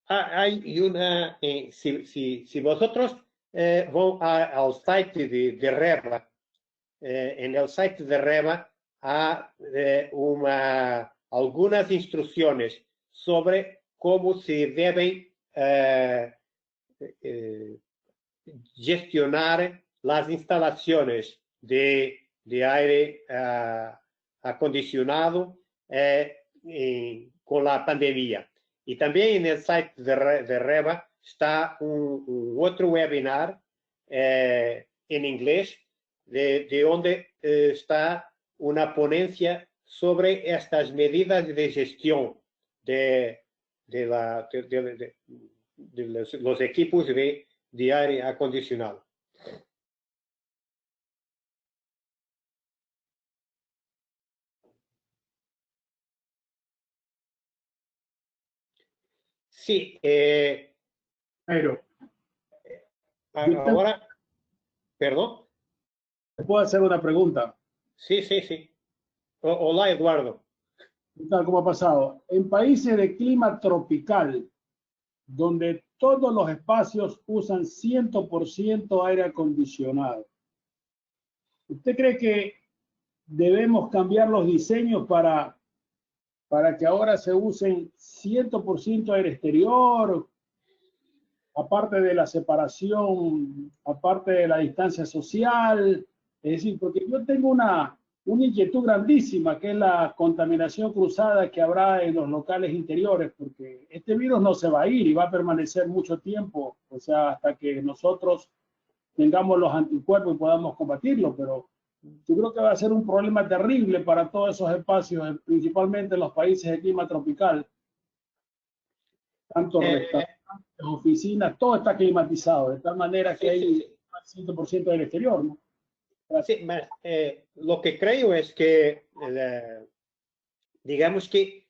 Hay una, si vosotros van al site de REVA, en el site de REVA hay algunas instrucciones sobre cómo se deben gestionar las instalaciones de aire acondicionado con la pandemia. Y también en el site de REVA está un otro webinar en inglés de donde está una ponencia sobre estas medidas de gestión de los equipos de aire acondicionado. Sí, Pero ahora, perdón. ¿te puedo hacer una pregunta? Sí. Hola, Eduardo. ¿Qué tal? ¿Cómo ha pasado? En países de clima tropical, donde todos los espacios usan 100% aire acondicionado, ¿usted cree que debemos cambiar los diseños para que ahora se usen 100% aire exterior, aparte de la separación, aparte de la distancia social? Es decir, porque yo tengo una inquietud grandísima, que es la contaminación cruzada que habrá en los locales interiores, porque este virus no se va a ir y va a permanecer mucho tiempo, o sea, hasta que nosotros tengamos los anticuerpos y podamos combatirlo, pero yo creo que va a ser un problema terrible para todos esos espacios, principalmente en los países de clima tropical. Tanto restaurantes, oficinas, todo está climatizado, de tal manera que hay 100% del exterior, ¿no? Sí, lo que creo es que, digamos que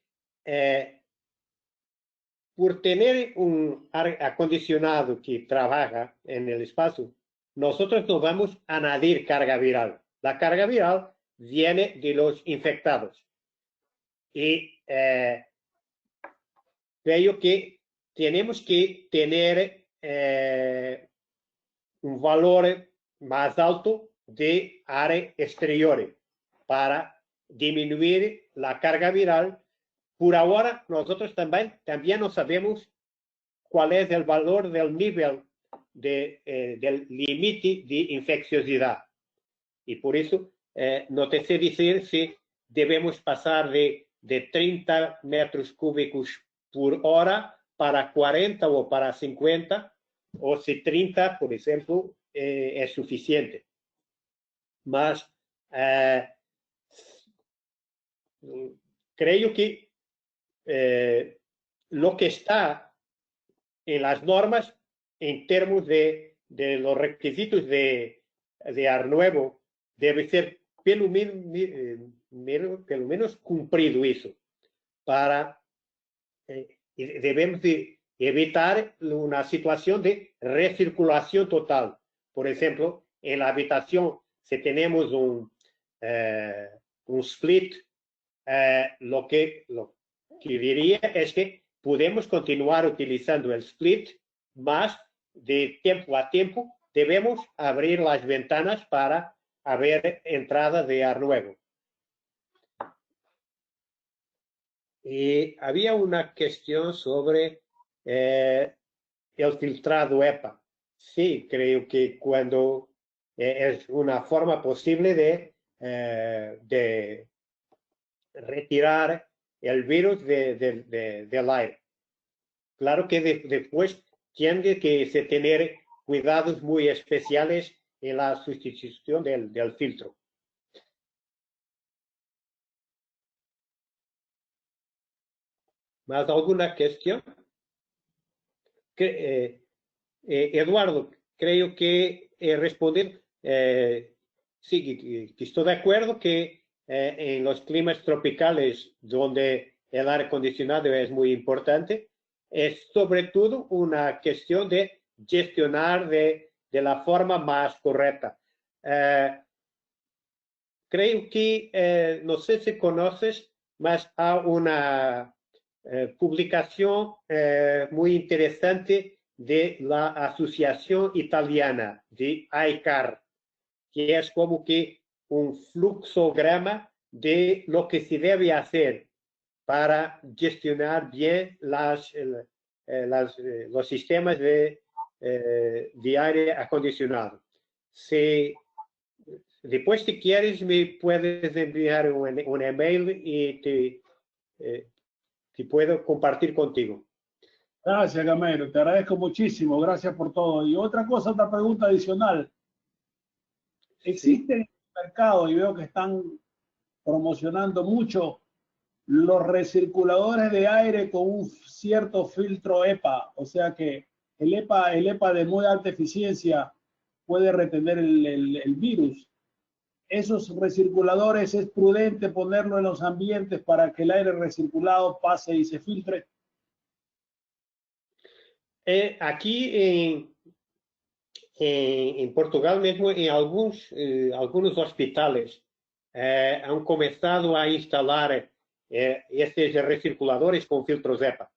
por tener un aire acondicionado que trabaja en el espacio, nosotros no vamos a añadir carga viral. La carga viral viene de los infectados. Y creo que tenemos que tener un valor más alto de aire exterior para disminuir la carga viral. Por ahora, nosotros también no sabemos cuál es el valor del nivel del límite de infecciosidad. Y por eso no te sé decir si debemos pasar de 30 metros cúbicos por hora para 40 o para 50, o si 30, por ejemplo, es suficiente. Mas creo que lo que está en las normas en términos de los requisitos de Arnuevo debe ser pelo menos cumprido eso para debemos de evitar una situación de recirculación total. Por ejemplo, en la habitación, si tenemos un split, lo que diría es que podemos continuar utilizando el split, más de tiempo a tiempo debemos abrir las ventanas para haber entrada de ar nuevo. Y había una cuestión sobre el filtrado EPA. Sí, creo que cuando es una forma posible de retirar el virus del aire. Claro que después tiene que tener cuidados muy especiales en la sustitución del filtro. ¿Más alguna cuestión? Eduardo, creo que responder, sí, que estoy de acuerdo que en los climas tropicales donde el aire acondicionado es muy importante, es sobre todo una cuestión de gestionar de la forma más correcta. Creo que, no sé si conoces, mas hay una publicación muy interesante de la Asociación Italiana de ICAR, que es como que un fluxograma de lo que se debe hacer para gestionar bien los sistemas de aire acondicionado. Después, si quieres, me puedes enviar un email y te puedo compartir contigo. Gracias, Gamero. Te agradezco muchísimo. Gracias por todo. Y otra cosa, otra pregunta adicional. Existe en el mercado, y veo que están promocionando mucho, los recirculadores de aire con un cierto filtro EPA. O sea que el EPA de muy alta eficiencia puede retener el virus. Esos recirculadores, ¿es prudente ponerlo en los ambientes para que el aire recirculado pase y se filtre? Aquí en Portugal mismo, en algunos hospitales han comenzado a instalar estos recirculadores con filtros EPA.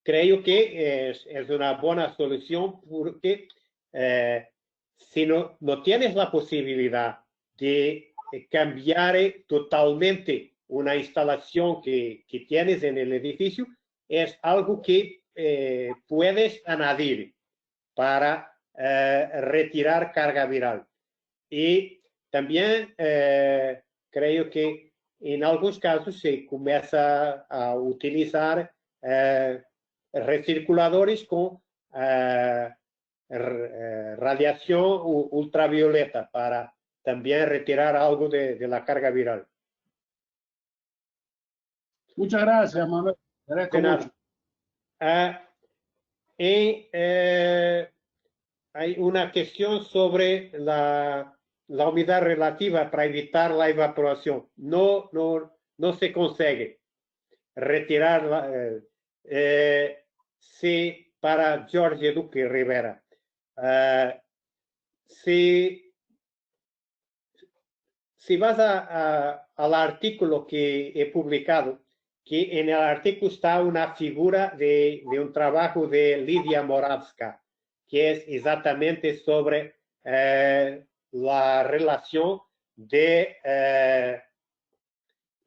Creo que es una buena solución porque si no tienes la posibilidad de cambiar totalmente una instalación que tienes en el edificio, es algo que puedes añadir para retirar carga viral. Y también creo que en algunos casos se comienza a utilizar recirculadores con radiación ultravioleta para también retirar algo de la carga viral. Muchas gracias, Manuel. Te agradezco mucho. Hay una cuestión sobre la humedad relativa para evitar la evaporación. No se consigue retirar. Sí, para Jorge Duque Rivera. Si vas al artículo que he publicado, que en el artículo está una figura de un trabajo de Lidia Moravska, que es exactamente sobre la relación de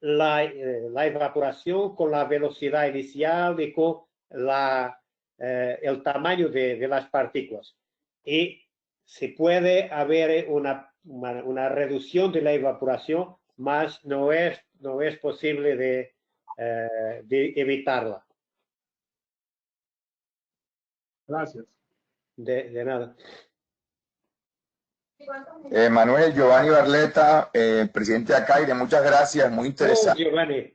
la evaporación con la velocidad inicial y con el tamaño de las partículas. Y se puede haber una reducción de la evaporación, mas no es posible de evitarla. Gracias. De nada. Manuel Giovanni Barletta, presidente de ACAIRE, muchas gracias, muy interesante. Giovanni,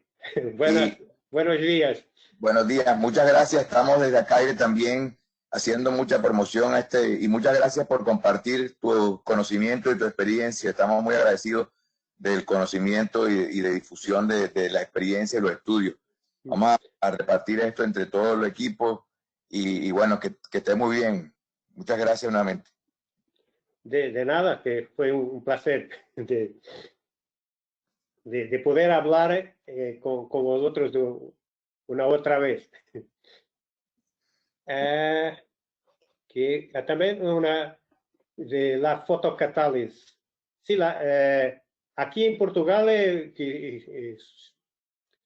buenos días. Buenos días, muchas gracias. Estamos desde ACAIRE también haciendo mucha promoción a y muchas gracias por compartir tu conocimiento y tu experiencia. Estamos muy agradecidos del conocimiento y de difusión de la experiencia y los estudios. Vamos a repartir esto entre todos los equipos y bueno, que esté muy bien. Muchas gracias nuevamente. De nada, que fue un placer de poder hablar con vosotros una otra vez. Que también una de la fotocatálisis. Sí, aquí en Portugal estoy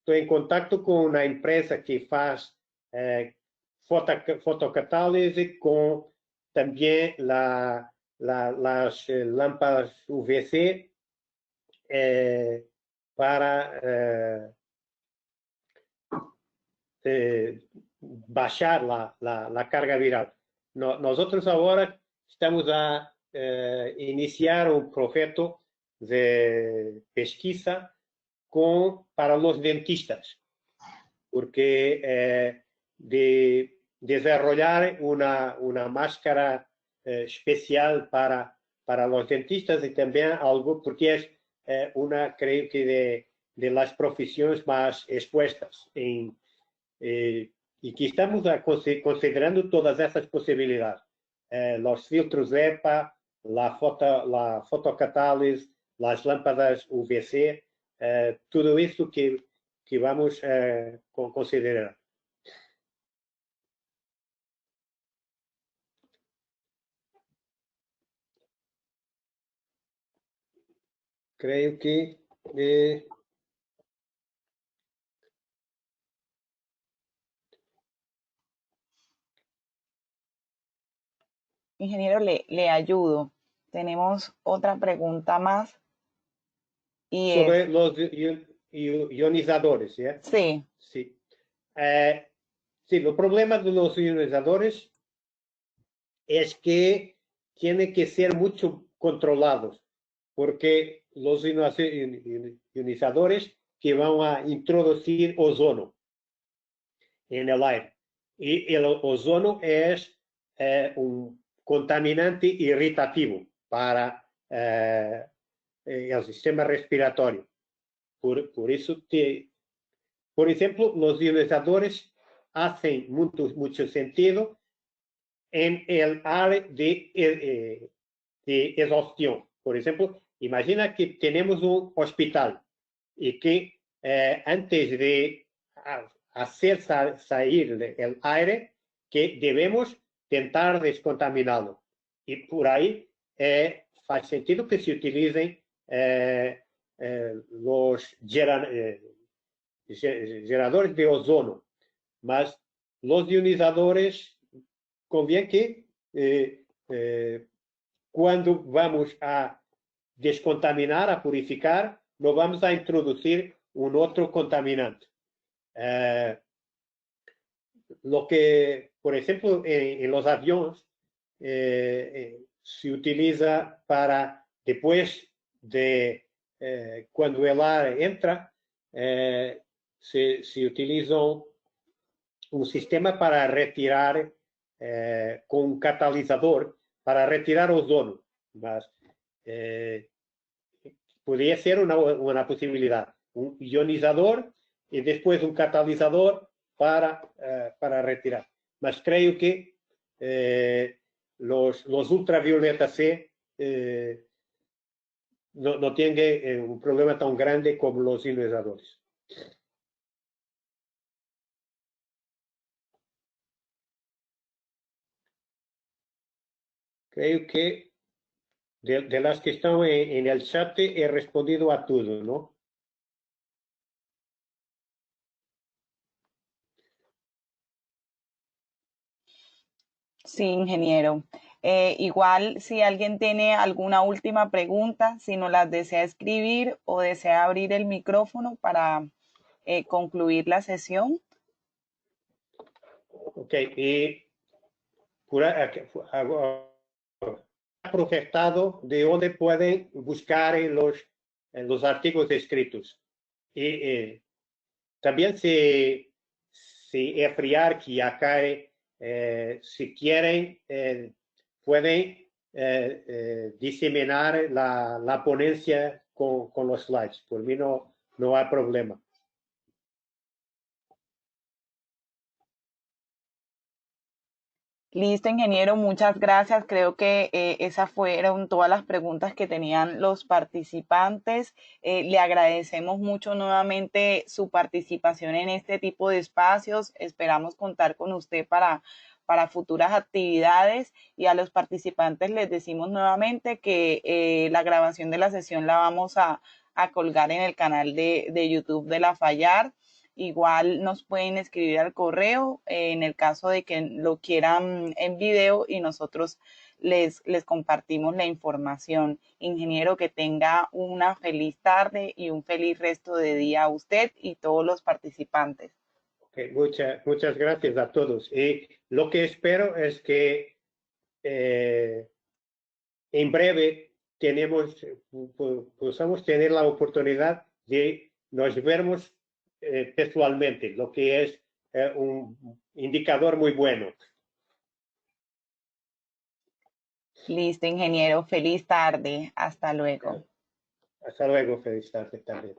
en contacto con una empresa que hace fotocatálisis con también las lámparas UVC para bajar la carga viral. Nosotros ahora estamos a iniciar un proyecto de pesquisa para los dentistas, porque de desarrollar una máscara especial para los dentistas y también algo, porque es creo que de las profesiones más expuestas y que estamos considerando todas esas posibilidades. Los filtros EPA, la fotocatálisis, las lámparas UVC, todo eso que vamos a considerar. Creo que Ingeniero, le ayudo. Tenemos otra pregunta más. Y sobre los ionizadores, ¿sí? Sí. Sí. Sí, los problemas de los ionizadores es que tienen que ser mucho controlados, porque los ionizadores que van a introducir ozono en el aire. Y el ozono es un contaminante irritativo para el sistema respiratorio. Por eso, por ejemplo, los ionizadores hacen mucho sentido en el área de exhaustión. Por ejemplo, imagina que tenemos un hospital y que antes de hacer salir el aire, que debemos intentar descontaminarlo. Y por ahí hace sentido que se utilicen los geradores de ozono, mas los ionizadores conviene que cuando vamos a descontaminar, a purificar, no vamos a introducir un otro contaminante. Lo que, por ejemplo, en los aviones se utiliza para después de cuando el aire entra, se utiliza un sistema para retirar con un catalizador para retirar ozono. Mas, podría ser una posibilidad. Un ionizador y después un catalizador para retirar. Mas creo que los ultravioletas C no tienen un problema tan grande como los ionizadores. Creo que de las que están en el chat he respondido a todo, ¿no? Sí, ingeniero. Igual, si alguien tiene alguna última pregunta, si nos las desea escribir o desea abrir el micrófono para concluir la sesión. Ok, y proyectado de donde pueden buscar en los artículos escritos. Y también si enfriar que acá, si quieren, pueden diseminar la ponencia con los slides. Por mí no hay problema. Listo, ingeniero, muchas gracias. Creo que esas fueron todas las preguntas que tenían los participantes. Le agradecemos mucho nuevamente su participación en este tipo de espacios. Esperamos contar con usted para futuras actividades, y a los participantes les decimos nuevamente que la grabación de la sesión la vamos a colgar en el canal de YouTube de La Fallar. Igual nos pueden escribir al correo en el caso de que lo quieran en video, y nosotros les compartimos la información. Ingeniero, que tenga una feliz tarde y un feliz resto de día a usted y todos los participantes. Okay, muchas gracias a todos. Y lo que espero es que en breve podamos tener la oportunidad de nos vermos textualmente, lo que es un indicador muy bueno. Listo, ingeniero. Feliz tarde. Hasta luego. Hasta luego. Feliz tarde también.